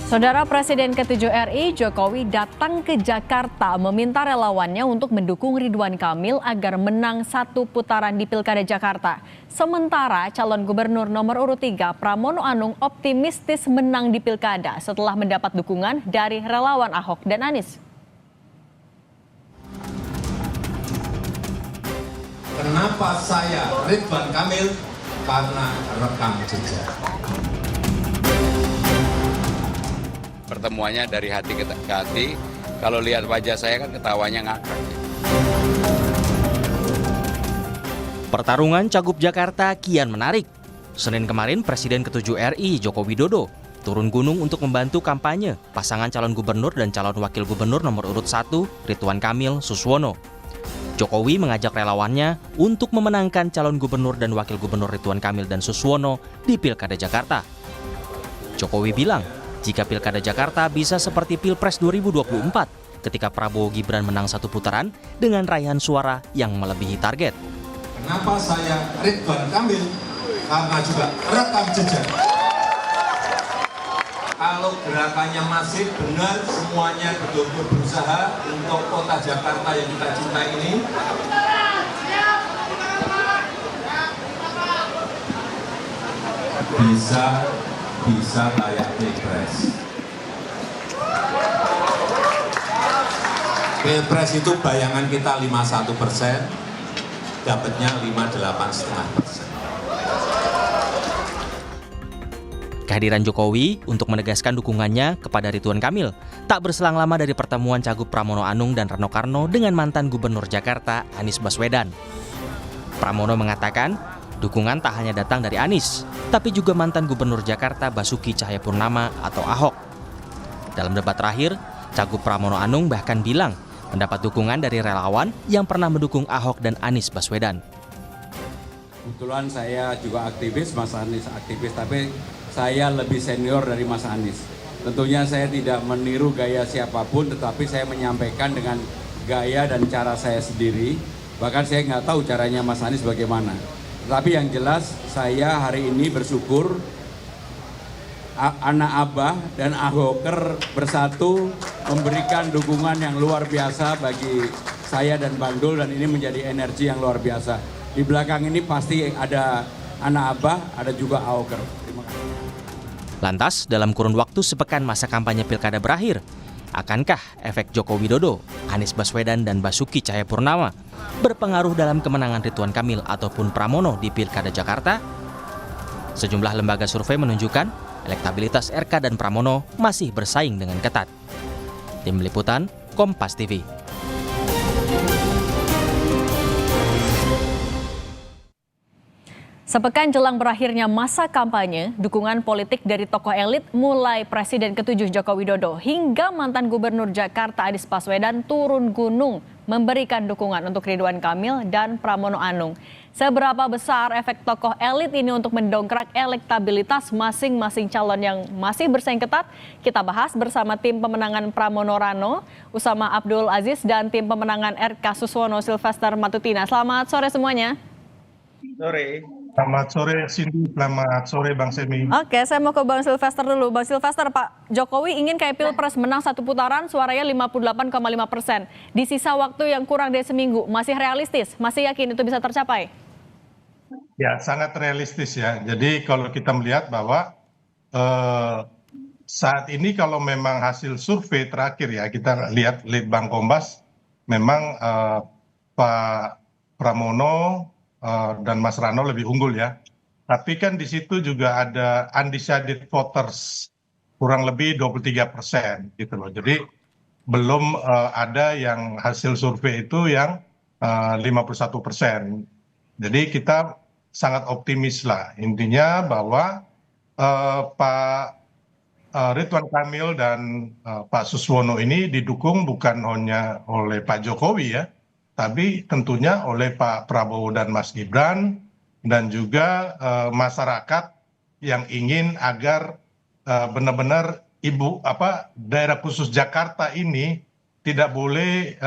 Saudara Presiden ke-7 RI Jokowi datang ke Jakarta meminta relawannya untuk mendukung Ridwan Kamil agar menang satu putaran di Pilkada Jakarta. Sementara calon gubernur nomor urut 3 Pramono Anung optimistis menang di Pilkada setelah mendapat dukungan dari relawan Ahok dan Anies. Kenapa saya Ridwan Kamil? Karena rekam jejak. Pertemuannya dari hati ke hati, kalau lihat wajah saya kan ketawanya ngakak. Pertarungan Cagup Jakarta kian menarik. Senin kemarin Presiden ke-7 RI Joko Widodo turun gunung untuk membantu kampanye pasangan calon gubernur dan calon wakil gubernur nomor urut 1 Ridwan Kamil Suswono. Jokowi mengajak relawannya untuk memenangkan calon gubernur dan wakil gubernur Ridwan Kamil dan Suswono di Pilkada Jakarta. Jokowi bilang, jika Pilkada Jakarta bisa seperti Pilpres 2024 ketika Prabowo Gibran menang satu putaran dengan raihan suara yang melebihi target. Kenapa saya Ridwan Kamil? Karena juga rekam jejak. Kalau gerakannya masih benar, semuanya betul-betul berusaha untuk kota Jakarta yang kita cintai ini. Bisa layak Pilpres. Pilpres itu bayangan kita 51%, dapatnya 58,5%. Kehadiran Jokowi untuk menegaskan dukungannya kepada Ridwan Kamil tak berselang lama dari pertemuan Cagup Pramono Anung dan Rano Karno dengan mantan Gubernur Jakarta Anies Baswedan. Pramono mengatakan, dukungan tak hanya datang dari Anies, tapi juga mantan Gubernur Jakarta Basuki Cahayapurnama atau Ahok. Dalam debat terakhir, Cagup Pramono Anung bahkan bilang mendapat dukungan dari relawan yang pernah mendukung Ahok dan Anies Baswedan. Kebetulan saya juga aktivis, Mas Anies aktivis, tapi saya lebih senior dari Mas Anies. Tentunya saya tidak meniru gaya siapapun, tetapi saya menyampaikan dengan gaya dan cara saya sendiri. Bahkan saya nggak tahu caranya Mas Anies bagaimana. Tapi yang jelas saya hari ini bersyukur anak Abah dan Ahoker bersatu memberikan dukungan yang luar biasa bagi saya dan Bang Dul, dan ini menjadi energi yang luar biasa. Di belakang ini pasti ada anak Abah, ada juga Ahoker. Terima kasih. Lantas, dalam kurun waktu sepekan masa kampanye Pilkada berakhir, akankah efek Joko Widodo, Anies Baswedan, dan Basuki Cahayapurnama berpengaruh dalam kemenangan Ridwan Kamil ataupun Pramono di Pilkada Jakarta? Sejumlah lembaga survei menunjukkan elektabilitas RK dan Pramono masih bersaing dengan ketat. Tim Liputan, Kompas TV. Sepekan jelang berakhirnya masa kampanye, dukungan politik dari tokoh elit mulai Presiden ke-7 Joko Widodo hingga mantan Gubernur Jakarta Anies Baswedan turun gunung memberikan dukungan untuk Ridwan Kamil dan Pramono Anung. Seberapa besar efek tokoh elit ini untuk mendongkrak elektabilitas masing-masing calon yang masih bersaing ketat? Kita bahas bersama tim pemenangan Pramono Rano, Usama Abdul Aziz, dan tim pemenangan RK Suswono Sylvester Matutina. Selamat sore semuanya. Sore. Selamat sore Cindy, selamat sore Bang Semi. Oke, saya mau ke Bang Sylvester dulu. Bang Sylvester, Pak Jokowi ingin kayak Pilpres menang satu putaran, suaranya 58,5%. Di sisa waktu yang kurang dari seminggu, masih realistis? Masih yakin itu bisa tercapai? Ya, sangat realistis ya. Jadi kalau kita melihat bahwa saat ini kalau memang hasil survei terakhir ya, kita lihat Litbang Kompas, memang Pak Pramono dan Mas Rano lebih unggul ya. Tapi kan di situ juga ada undecided voters kurang lebih 23% gitu loh. Jadi belum ada yang hasil survei itu yang 51%. Jadi kita sangat optimis lah. Intinya bahwa Pak Ridwan Kamil dan Pak Suswono ini didukung bukan hanya oleh Pak Jokowi ya, tapi tentunya oleh Pak Prabowo dan Mas Gibran, dan juga masyarakat yang ingin agar benar-benar daerah khusus Jakarta ini tidak boleh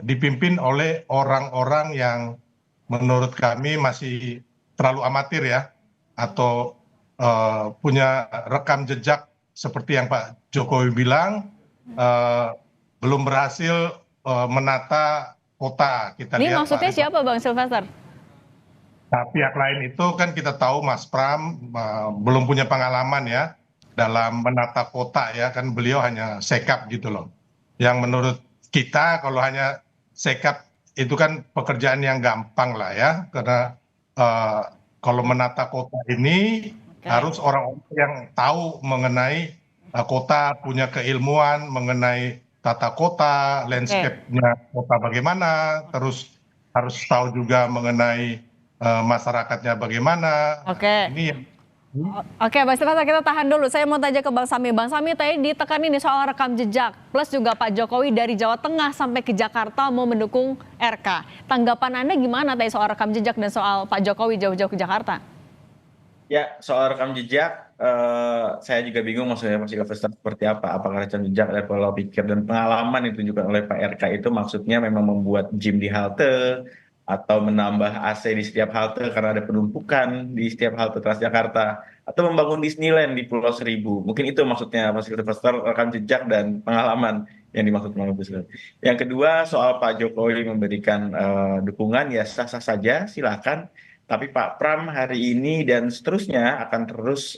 dipimpin oleh orang-orang yang menurut kami masih terlalu amatir ya, atau punya rekam jejak seperti yang Pak Jokowi bilang, belum berhasil menata kota. Kita Ini lihat maksudnya Pak siapa Bang Silvester? Nah, pihak lain itu kan kita tahu Mas Pram belum punya pengalaman ya dalam menata kota ya, kan beliau hanya sekap gitu loh. Yang menurut kita kalau hanya sekap itu kan pekerjaan yang gampang lah ya, karena eh, kalau menata kota ini Oke. harus orang-orang yang tahu mengenai kota, punya keilmuan mengenai tata kota, landscape-nya kota bagaimana, terus harus tahu juga mengenai masyarakatnya bagaimana. Oke. Ini yang Oke, Bang Silvester, kita tahan dulu. Saya mau tanya ke Bang Sami. Bang Sami tadi ditekanin nih soal rekam jejak. Plus juga Pak Jokowi dari Jawa Tengah sampai ke Jakarta mau mendukung RK. Tanggapan Anda gimana tadi soal rekam jejak dan soal Pak Jokowi jauh-jauh ke Jakarta? Ya, soal rekam jejak, saya juga bingung maksudnya Mas Silvester seperti apa. Apakah rekam jejak dari pola pikir dan pengalaman yang ditunjukkan oleh Pak RK itu maksudnya memang membuat gym di halte, atau menambah AC di setiap halte karena ada penumpukan di setiap halte Transjakarta, atau membangun Disneyland di Pulau Seribu. Mungkin itu maksudnya Mas Silvester, rekam jejak dan pengalaman yang dimaksud Mas Silvester. Yang kedua, soal Pak Jokowi memberikan dukungan, ya sah-sah saja, silakan. Tapi Pak Pram hari ini dan seterusnya akan terus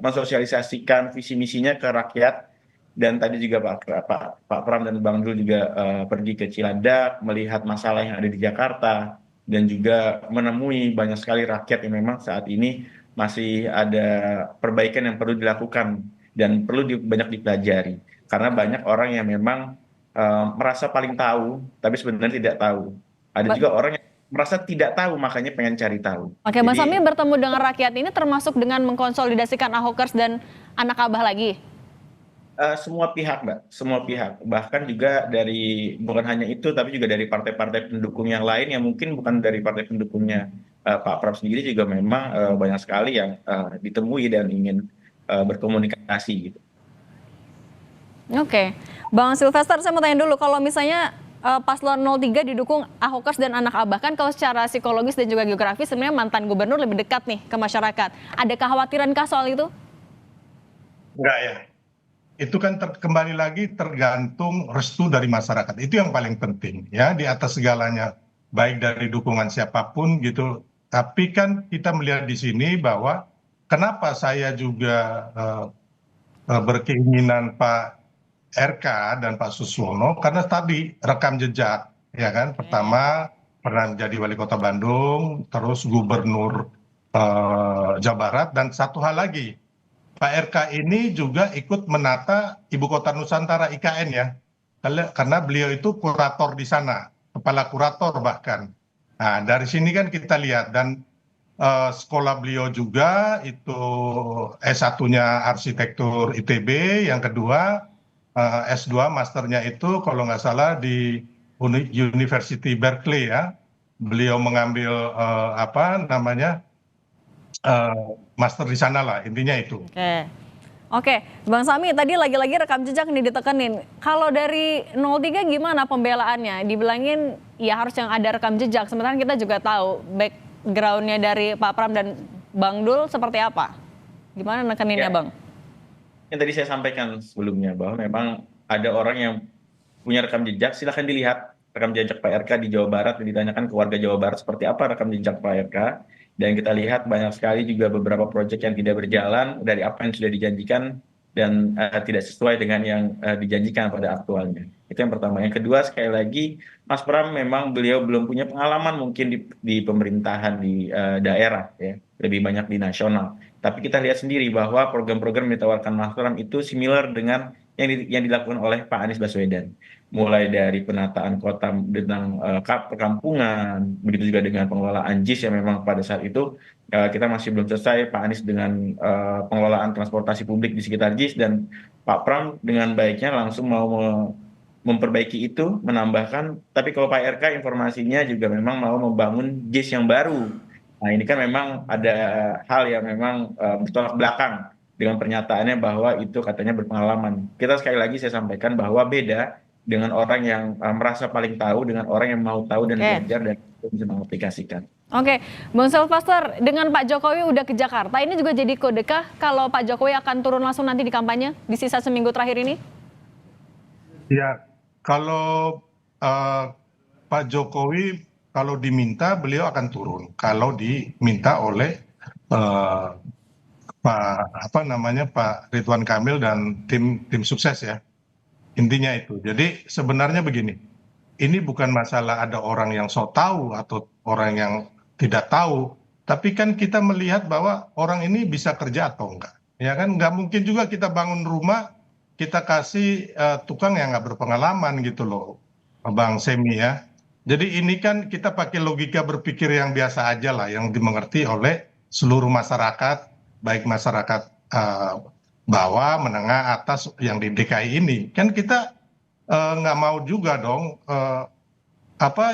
mensosialisasikan visi misinya ke rakyat. Dan tadi juga Pak Pram dan Bang Dul juga pergi ke Cilandak, melihat masalah yang ada di Jakarta, dan juga menemui banyak sekali rakyat yang memang saat ini masih ada perbaikan yang perlu dilakukan dan perlu banyak dipelajari. Karena banyak orang yang memang merasa paling tahu, tapi sebenarnya tidak tahu. Ada juga orang yang merasa tidak tahu, makanya pengen cari tahu. Oke, Bang Sami bertemu dengan rakyat ini termasuk dengan mengkonsolidasikan Ahokers dan anak Abah lagi? Semua pihak, Mbak, semua pihak. Bahkan juga dari, bukan hanya itu, tapi juga dari partai-partai pendukung yang lain yang mungkin bukan dari partai pendukungnya Pak Pram sendiri, juga memang banyak sekali yang ditemui dan ingin berkomunikasi gitu. Oke, Bang Silvester, saya mau tanya dulu, kalau misalnya paslon 03 didukung Ahokers dan anak Abah, kan kalau secara psikologis dan juga geografis sebenarnya mantan gubernur lebih dekat nih ke masyarakat. Ada kekhawatirankah soal itu? enggak ya. Itu kan kembali lagi tergantung restu dari masyarakat. Itu yang paling penting ya, di atas segalanya. Baik dari dukungan siapapun gitu. Tapi kan kita melihat di sini bahwa kenapa saya juga berkeinginan Pak RK dan Pak Suswono, karena tadi rekam jejak, ya kan. Pertama pernah menjadi wali kota Bandung, terus gubernur Jawa Barat, dan satu hal lagi, Pak RK ini juga ikut menata Ibu Kota Nusantara IKN ya, karena beliau itu kurator di sana, kepala kurator bahkan. Nah, dari sini kan kita lihat, dan sekolah beliau juga itu S1-nya arsitektur ITB, yang kedua S2 masternya itu kalau nggak salah di University Berkeley ya. Beliau mengambil apa namanya master di sana lah, intinya itu. Oke, Bang Sami, tadi lagi-lagi rekam jejak nih ditekenin. Kalau dari 03 gimana pembelaannya? Dibilangin ya harus yang ada rekam jejak, sementara kita juga tahu backgroundnya dari Pak Pram dan Bang Dul seperti apa. Gimana nekeninnya, Bang? Yang tadi saya sampaikan sebelumnya, bahwa memang ada orang yang punya rekam jejak, silahkan dilihat rekam jejak Pak RK di Jawa Barat, dan ditanyakan ke warga Jawa Barat seperti apa rekam jejak Pak RK. Dan kita lihat banyak sekali juga beberapa proyek yang tidak berjalan dari apa yang sudah dijanjikan, dan tidak sesuai dengan yang dijanjikan pada aktualnya. Itu yang pertama. Yang kedua, sekali lagi, Mas Pram memang beliau belum punya pengalaman mungkin di pemerintahan di daerah, ya, lebih banyak di nasional. Tapi kita lihat sendiri bahwa program-program yang ditawarkan Mas Pram itu similar dengan yang dilakukan oleh Pak Anies Baswedan. Mulai dari penataan kota tentang perkampungan, begitu juga dengan pengelolaan JIS yang memang pada saat itu kita masih belum selesai. Pak Anies dengan pengelolaan transportasi publik di sekitar JIS, dan Pak Pram dengan baiknya langsung mau memperbaiki itu, menambahkan. Tapi kalau Pak RK informasinya juga memang mau membangun JIS yang baru. Nah, ini kan memang ada hal yang memang bertolak belakang dengan pernyataannya bahwa itu katanya berpengalaman. Kita sekali lagi saya sampaikan bahwa beda dengan orang yang merasa paling tahu, dengan orang yang mau tahu dan Oke. belajar dan bisa mengaplikasikan. Oke, Bang Sylvester, dengan Pak Jokowi udah ke Jakarta, ini juga jadi kodekah kalau Pak Jokowi akan turun langsung nanti di kampanye di sisa seminggu terakhir ini? Ya, kalau Pak Jokowi kalau diminta beliau akan turun. Kalau diminta oleh eh, Pak Ridwan Kamil dan tim sukses ya. Intinya itu. Jadi sebenarnya begini, ini bukan masalah ada orang yang sok tahu atau orang yang tidak tahu, tapi kan kita melihat bahwa orang ini bisa kerja atau enggak. Ya kan, nggak mungkin juga kita bangun rumah, kita kasih tukang yang nggak berpengalaman gitu loh, Bang Semi ya. Jadi ini kan kita pakai logika berpikir yang biasa aja lah, yang dimengerti oleh seluruh masyarakat, baik masyarakat bawah, menengah, atas yang di DKI ini. Kan kita nggak mau juga dong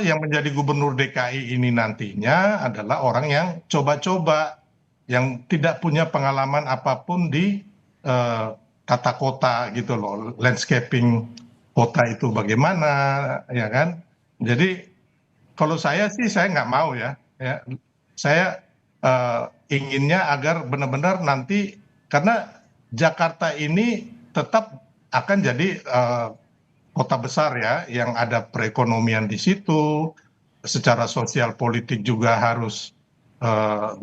yang menjadi gubernur DKI ini nantinya adalah orang yang coba-coba, yang tidak punya pengalaman apapun di tata kota gitu loh, landscaping kota itu bagaimana, ya kan. Jadi kalau saya sih saya nggak mau ya. Saya inginnya agar benar-benar nanti, karena Jakarta ini tetap akan jadi kota besar ya, yang ada perekonomian di situ, secara sosial politik juga harus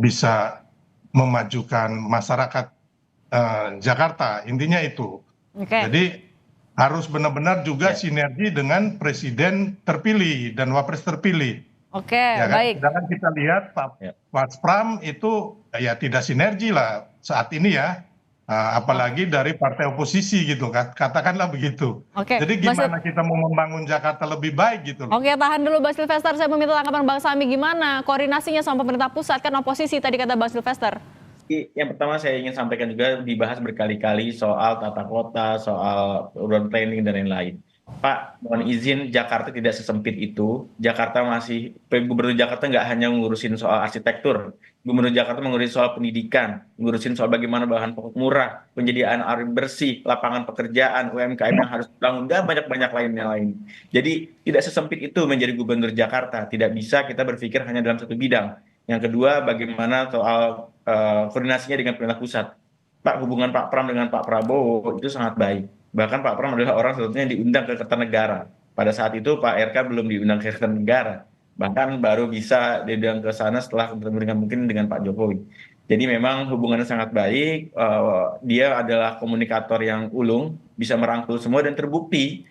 bisa memajukan masyarakat Jakarta, intinya itu. Oke. Jadi harus benar-benar juga sinergi dengan presiden terpilih dan wapres terpilih. Oke, Ya kan? baik. Sedangkan kita lihat Pak Pram itu ya tidak sinergi lah saat ini ya. Apalagi dari partai oposisi gitu kan, katakanlah begitu. Oke, Jadi gimana kita mau membangun Jakarta lebih baik gitu loh. Oke, tahan dulu Bang Sylvester, saya meminta tanggapan Bang Sami, gimana koordinasinya sama pemerintah pusat, kan oposisi tadi kata Bang Sylvester. Yang pertama saya ingin sampaikan juga, dibahas berkali-kali soal tata kota, soal urban planning dan lain-lain. Pak, mohon izin, Jakarta tidak sesempit itu. Jakarta masih, Gubernur Jakarta nggak hanya ngurusin soal arsitektur. Gubernur Jakarta mengurusin soal pendidikan, ngurusin soal bagaimana bahan pokok murah, penyediaan air bersih, lapangan pekerjaan, UMKM yang harus dibangun, dan banyak-banyak lainnya lain. Jadi tidak sesempit itu menjadi Gubernur Jakarta. Tidak bisa kita berpikir hanya dalam satu bidang. Yang kedua, bagaimana soal koordinasinya dengan pemerintah pusat. Pak, hubungan Pak Pram dengan Pak Prabowo itu sangat baik. Bahkan Pak Pram adalah orang satu-satunya yang diundang ke Kertanegara. Pada saat itu Pak RK belum diundang ke Kertanegara. Bahkan baru bisa diundang ke sana setelah bertemu dengan mungkin dengan Pak Jokowi. Jadi memang hubungannya sangat baik. Dia adalah komunikator yang ulung, bisa merangkul semua, dan terbukti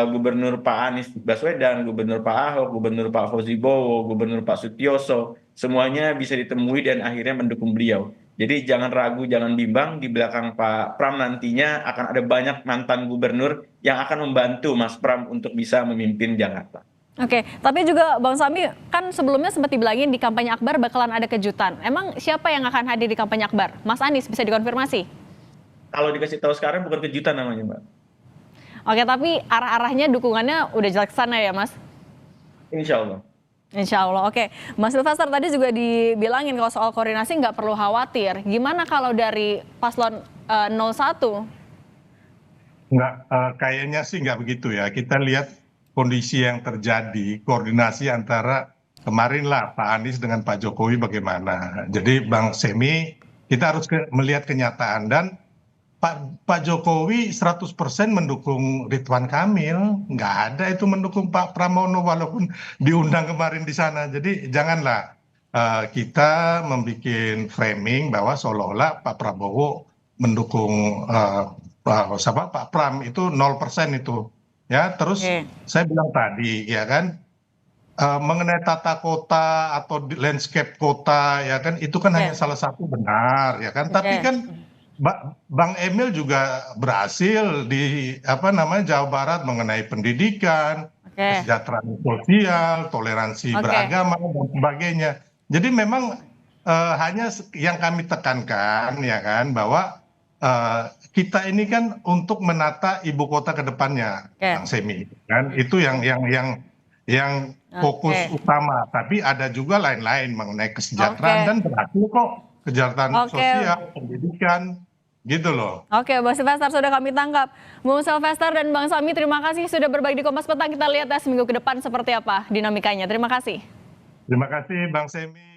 Gubernur Pak Anies Baswedan, Gubernur Pak Ahok, Gubernur Pak Fauzi Bowo, Gubernur Pak Sutioso, semuanya bisa ditemui dan akhirnya mendukung beliau. Jadi jangan ragu, jangan bimbang, di belakang Pak Pram nantinya akan ada banyak mantan gubernur yang akan membantu Mas Pram untuk bisa memimpin Jakarta. Oke, tapi juga Bang Sami kan sebelumnya sempat dibilangin di kampanye akbar bakalan ada kejutan. Emang siapa yang akan hadir di kampanye akbar? Mas Anies, bisa dikonfirmasi? Kalau dikasih tahu sekarang bukan kejutan namanya, Mbak. Oke, tapi arah-arahnya dukungannya udah jelas ke sana ya, Mas? Insya Allah. Insya Allah. Oke, Mas Sylvester tadi juga dibilangin kalau soal koordinasi nggak perlu khawatir. Gimana kalau dari paslon 01? Nggak, kayaknya sih nggak begitu ya. Kita lihat kondisi yang terjadi, koordinasi antara kemarin lah Pak Anies dengan Pak Jokowi bagaimana. Jadi Bang Semi, kita harus melihat kenyataan, dan Pak Jokowi 100% mendukung Ridwan Kamil, nggak ada itu mendukung Pak Pramono walaupun diundang kemarin di sana. Jadi janganlah kita membuat framing bahwa seolah-olah Pak Prabowo mendukung Pak Pram, itu 0% itu. Ya, terus saya bilang tadi ya kan, mengenai tata kota atau landscape kota ya kan, itu kan hanya salah satu, benar ya kan. Tapi kan Bang Emil juga berhasil di Jawa Barat mengenai pendidikan, kesejahteraan sosial, toleransi beragama dan sebagainya. Jadi memang hanya yang kami tekankan ya kan, bahwa kita ini kan untuk menata ibu kota ke depannya, Bang Semi kan, itu yang fokus utama. Tapi ada juga lain-lain mengenai kesejahteraan dan berhasil kok, kesejahteraan sosial, pendidikan. Gitu loh. Oke, Bang Silvester sudah kami tangkap. Bung Silvester dan Bang Sami, terima kasih sudah berbagi di Kompas Petang. Kita lihat ya seminggu ke depan seperti apa dinamikanya. Terima kasih. Terima kasih Bang Semi.